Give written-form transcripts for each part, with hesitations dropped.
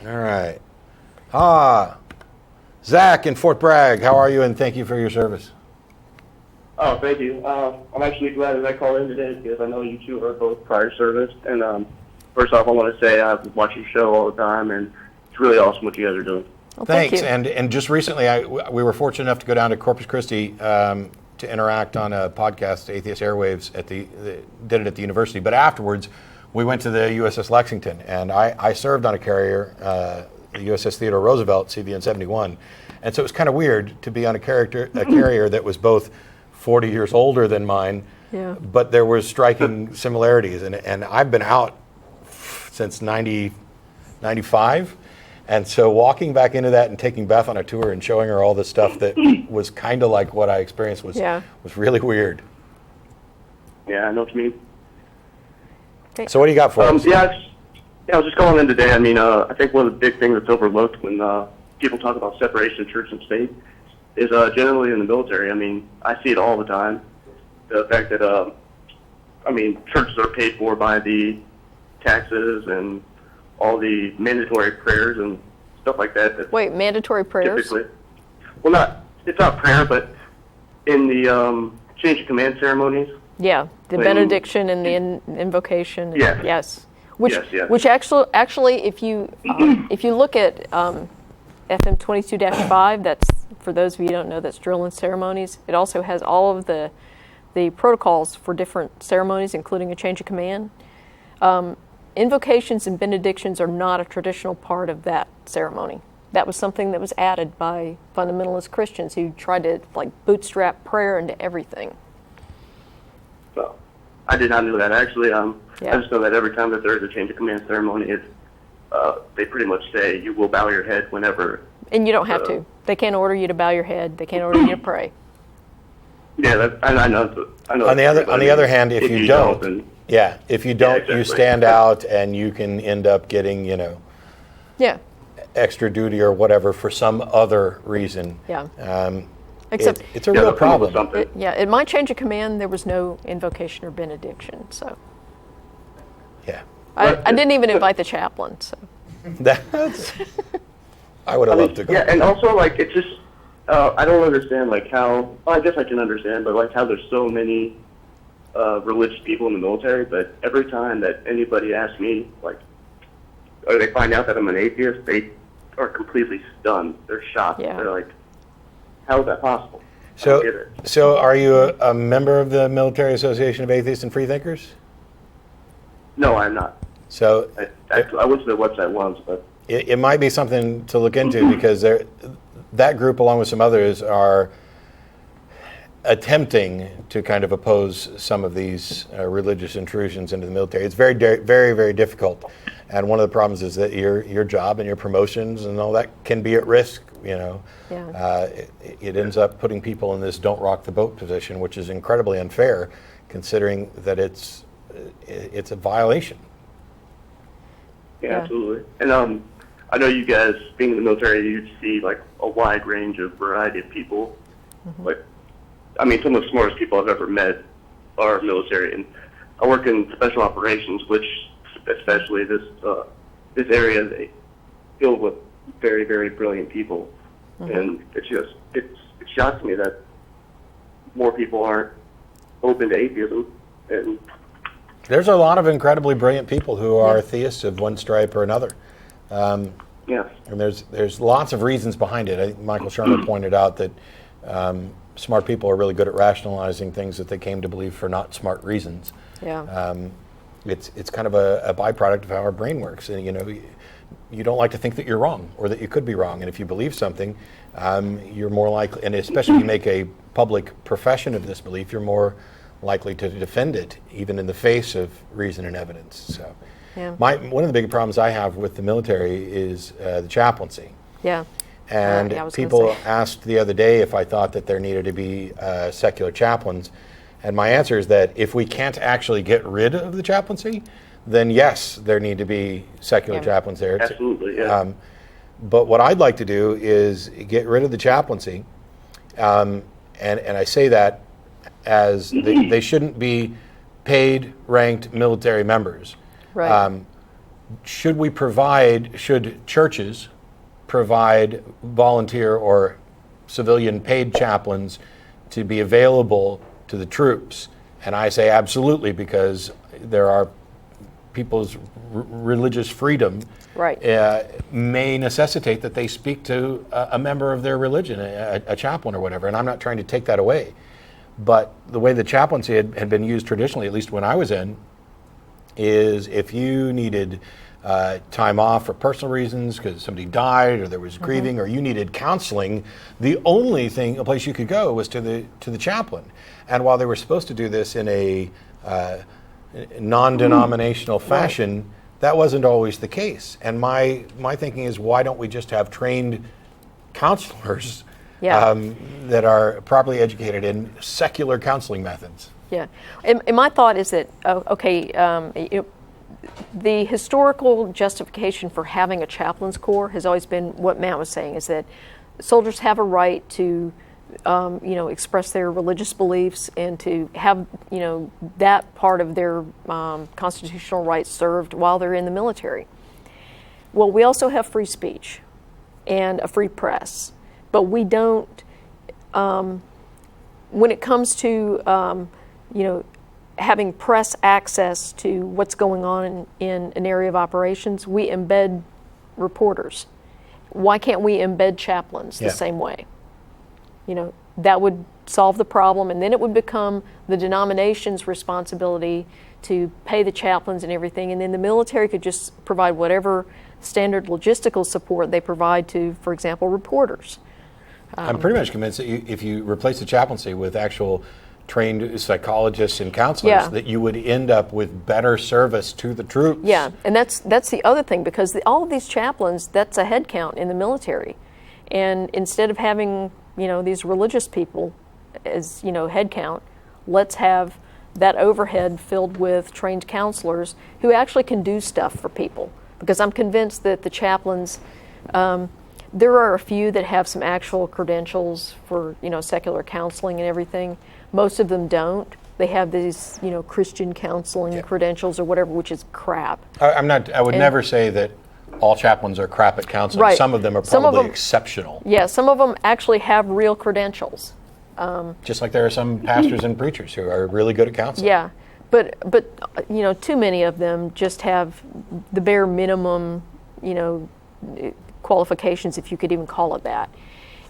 All right. Zach in Fort Bragg, how are you, and thank you for your service. Oh, thank you. I'm actually glad that I called in today because I know you two are both prior service. And first off, I want to say I watch your show all the time, and it's really awesome what you guys are doing. Well, Thanks. Thank you. And just recently, we were fortunate enough to go down to Corpus Christi to interact on a podcast, Atheist Airwaves, did it at the university. But afterwards, we went to the USS Lexington, and I served on a carrier, the USS Theodore Roosevelt, CVN 71. And so it was kind of weird to be on a carrier that was both 40 years older than mine, but there were striking similarities. And I've been out since 95. And so walking back into that and taking Beth on a tour and showing her all the stuff that was kind of like what I experienced was really weird. Yeah, I know what you mean. Okay. So what do you got for us? I was just calling in today. I mean, I think one of the big things that's overlooked when people talk about separation of church and state is generally in the military. I mean, I see it all the time. The fact that, churches are paid for by the taxes and all the mandatory prayers and stuff like that. Wait, mandatory prayers? Typically. Well, it's not prayer, but in the change of command ceremonies. Yeah, the benediction and the invocation. Yeah. Yes. Which Yes. actually, if you look at FM 22-5, that's, for those of you who don't know, that's drill and ceremonies. It also has all of the protocols for different ceremonies, including a change of command. Invocations and benedictions are not a traditional part of that ceremony. That was something that was added by fundamentalist Christians who tried to bootstrap prayer into everything. So, I did not know that. Actually, I just know that every time that there is a change of command ceremony, they pretty much say you will bow your head whenever. And you don't have to. They can't order you to bow your head. They can't order you to pray. Yeah, I know. On the other hand, if you don't, exactly. you stand out and you can end up getting, extra duty or whatever for some other reason. Yeah. Except it's a real problem. In my change of command, there was no invocation or benediction. So. Yeah. I didn't even invite the chaplain. So. I would have loved to go. Yeah, and also it's just I don't understand how. Well, I guess I can understand, but how there's so many religious people in the military, but every time that anybody asks me, or they find out that I'm an atheist, they are completely stunned. They're shocked. Yeah. They're like, "How is that possible?" So are you a member of the Military Association of Atheists and Freethinkers? No, I'm not. So I went to their website once, but it might be something to look into because that group, along with some others, are attempting to kind of oppose some of these religious intrusions into the military. It's very, very, very difficult, and one of the problems is that your job and your promotions and all that can be at risk. It ends up putting people in this "don't rock the boat" position, which is incredibly unfair, considering that it's a violation. Yeah, absolutely. And I know you guys, being in the military, you see a wide range of variety of people. Mm-hmm. Some of the smartest people I've ever met are military, and I work in special operations, which especially this area is filled with very, very brilliant people. Mm-hmm. And it shocks me that more people aren't open to atheism. And there's a lot of incredibly brilliant people who are theists of one stripe or another. And there's lots of reasons behind it. I think Michael Shermer pointed out that smart people are really good at rationalizing things that they came to believe for not smart reasons. Yeah. It's kind of a byproduct of how our brain works. And you don't like to think that you're wrong or that you could be wrong. And if you believe something, you're more likely, and especially if you make a public profession of this belief, you're more likely to defend it, even in the face of reason and evidence. So, one of the big problems I have with the military is the chaplaincy. Yeah. And people asked the other day if I thought that there needed to be secular chaplains, and my answer is that if we can't actually get rid of the chaplaincy, then yes, there need to be secular chaplains there. Absolutely, yeah. But what I'd like to do is get rid of the chaplaincy, and I say that as they shouldn't be paid, ranked military members. Right. should churches provide volunteer or civilian paid chaplains to be available to the troops? And I say absolutely, because there are people's religious freedom Right. May necessitate that they speak to a member of their religion, a chaplain or whatever. And I'm not trying to take that away. But the way the chaplaincy had been used traditionally, at least when I was in, is if you needed time off for personal reasons because somebody died or there was grieving or you needed counseling, the only place you could go was to the chaplain. And while they were supposed to do this in a non-denominational fashion, that wasn't always the case. And my thinking is, why don't we just have trained counselors that are properly educated in secular counseling methods? Yeah. And my thought is that, the historical justification for having a chaplain's corps has always been what Matt was saying, is that soldiers have a right to express their religious beliefs and to have, that part of their constitutional rights served while they're in the military. Well, we also have free speech and a free press, but we don't, when it comes to, having press access to what's going on in an area of operations, we embed reporters. Why can't we embed chaplains the same way? That would solve the problem, and then it would become the denomination's responsibility to pay the chaplains and everything, and then the military could just provide whatever standard logistical support they provide to, for example, reporters. I'm pretty much convinced that if you replace the chaplaincy with actual trained psychologists and counselors, that you would end up with better service to the troops. Yeah, and that's the other thing, because all of these chaplains, that's a head count in the military. And instead of having these religious people as, head count, let's have that overhead filled with trained counselors who actually can do stuff for people. Because I'm convinced that the chaplains, there are a few that have some actual credentials for, secular counseling and everything. Most of them don't. They have these, Christian counseling credentials or whatever, which is crap. I would never say that all chaplains are crap at counseling. Right. Some of them are probably exceptional. Yeah, some of them actually have real credentials. Just like there are some pastors and preachers who are really good at counseling. Yeah, but too many of them just have the bare minimum, qualifications, if you could even call it that.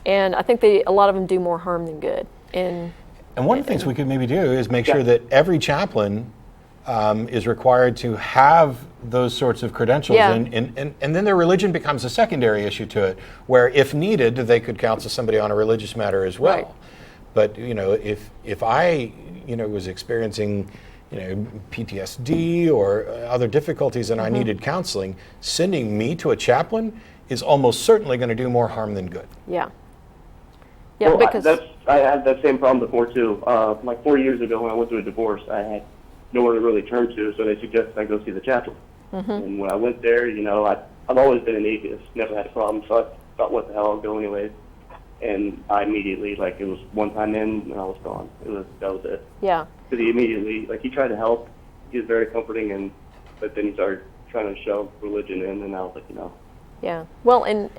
And I think a lot of them do more harm than good. And one of the things we could maybe do is make sure that every chaplain is required to have those sorts of credentials, and then their religion becomes a secondary issue to it, where if needed, they could counsel somebody on a religious matter as well. Right. But if I was experiencing PTSD or other difficulties and I needed counseling, sending me to a chaplain is almost certainly going to do more harm than good. Yeah. Yeah, well, because I had that same problem before too. Like 4 years ago when I went through a divorce, I had nowhere to really turn to, so they suggested I go see the chaplain. And when I went there, I've always been an atheist, never had a problem, so I thought, what the hell, I'll go anyways. And I immediately, it was one time in, and I was gone. That was it. Yeah. Because he immediately, he tried to help. He was very comforting, but then he started trying to shove religion in, and I was like, Yeah. Well, and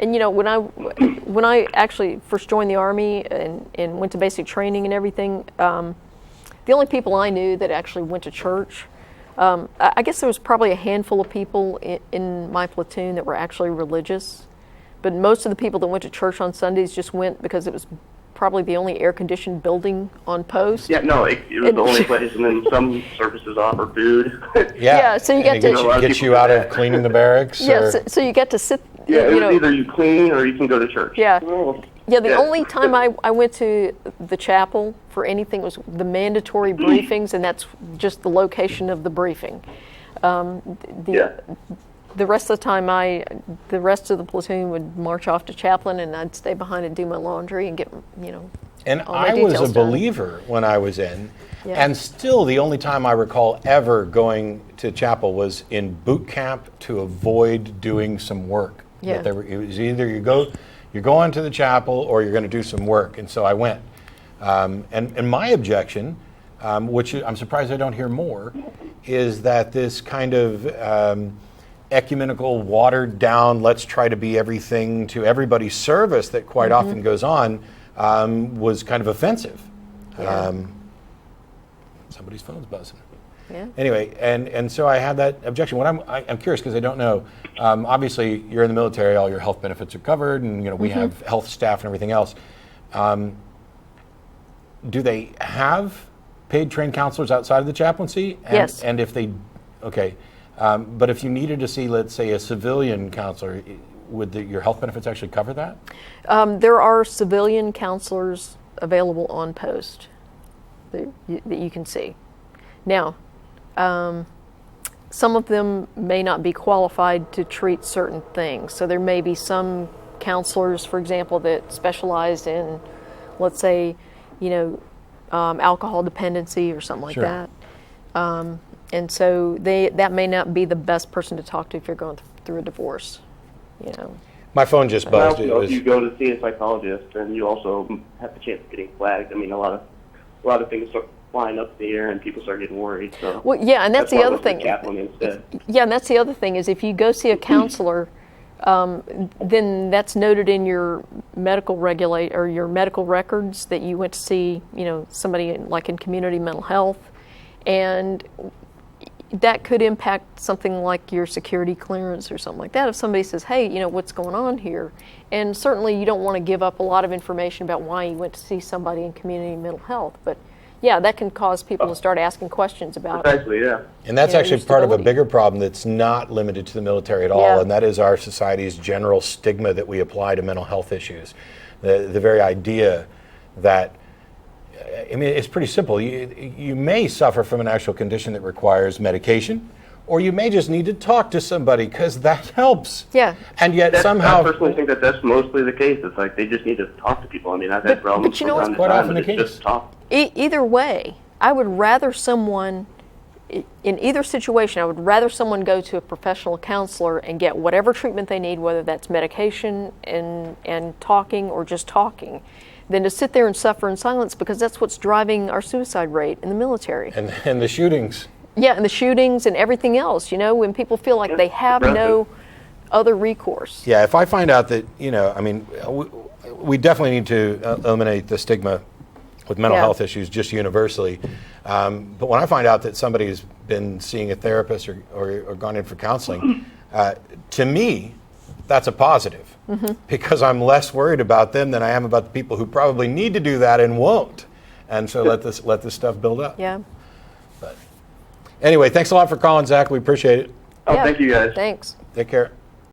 when I actually first joined the Army and went to basic training and everything, the only people I knew that actually went to church, I guess there was probably a handful of people in my platoon that were actually religious, but most of the people that went to church on Sundays just went because it was probably the only air-conditioned building on post. Yeah, no, it was the only place, and then some services offer food. Yeah, so you get to get you out of cleaning the barracks. Yeah, so you get to sit. Yeah, it was either you clean or you can go to church. Yeah. Yeah, the only time I went to the chapel for anything was the mandatory briefings, and that's just the location of the briefing. The rest of the time, the rest of the platoon would march off to chaplain, and I'd stay behind and do my laundry and get, And all my I was details a done. believer when I was in, and still the only time I recall ever going to chapel was in boot camp to avoid doing some work. Yeah. It was either you're going to the chapel or you're going to do some work, and so I went. And my objection, which I'm surprised I don't hear more, is that this kind of ecumenical, watered down, let's try to be everything to everybody's service that quite often goes on was kind of offensive. Yeah. Somebody's phone's buzzing. Yeah. Anyway, and so I had that objection. What I'm curious because I don't know. Obviously, you're in the military; all your health benefits are covered, and we have health staff and everything else. Do they have paid trained counselors outside of the chaplaincy? Yes. And if they, okay, but if you needed to see, let's say, a civilian counselor, would your health benefits actually cover that? There are civilian counselors available on post that you can see. Now, some of them may not be qualified to treat certain things. So there may be some counselors, for example, that specialize in, let's say, alcohol dependency or something like that. And so that may not be the best person to talk to if you're going through a divorce. My phone just buzzed. If you go to see a psychologist, then you also have the chance of getting flagged. I mean, a lot of things start flying up in the air, and people start getting worried. So well, yeah, and that's the other thing. Chaplain instead. Yeah, and that's the other thing is if you go see a counselor, then that's noted in your medical or your medical records that you went to see, somebody like in community mental health, and that could impact something like your security clearance or something like that. If somebody says, hey, what's going on here? And certainly you don't want to give up a lot of information about why you went to see somebody in community mental health. But yeah, that can cause people to start asking questions about Precisely, yeah. And that's actually part of a bigger problem that's not limited to the military at all, and that is our society's general stigma that we apply to mental health issues. The very idea that, I mean, it's pretty simple. You may suffer from an actual condition that requires medication, or you may just need to talk to somebody because that helps. Yeah. And yet somehow... I personally think that that's mostly the case. It's like they just need to talk to people. I mean, I've had problems but from time to quite time, often but the it's case. just talk. Either way, I would rather someone, in either situation, I would rather someone go to a professional counselor and get whatever treatment they need, whether that's medication and talking or just talking, than to sit there and suffer in silence, because that's what's driving our suicide rate in the military. And the shootings. Yeah, and the shootings and everything else, when people feel like they have no other recourse. Yeah, if I find out that, I mean, we definitely need to eliminate the stigma with mental health issues just universally. But when I find out that somebody's been seeing a therapist or gone in for counseling, to me, that's a positive because I'm less worried about them than I am about the people who probably need to do that and won't. And so let this stuff build up. Yeah. But anyway, thanks a lot for calling, Zach. We appreciate it. Oh, thank you guys. Thanks. Take care.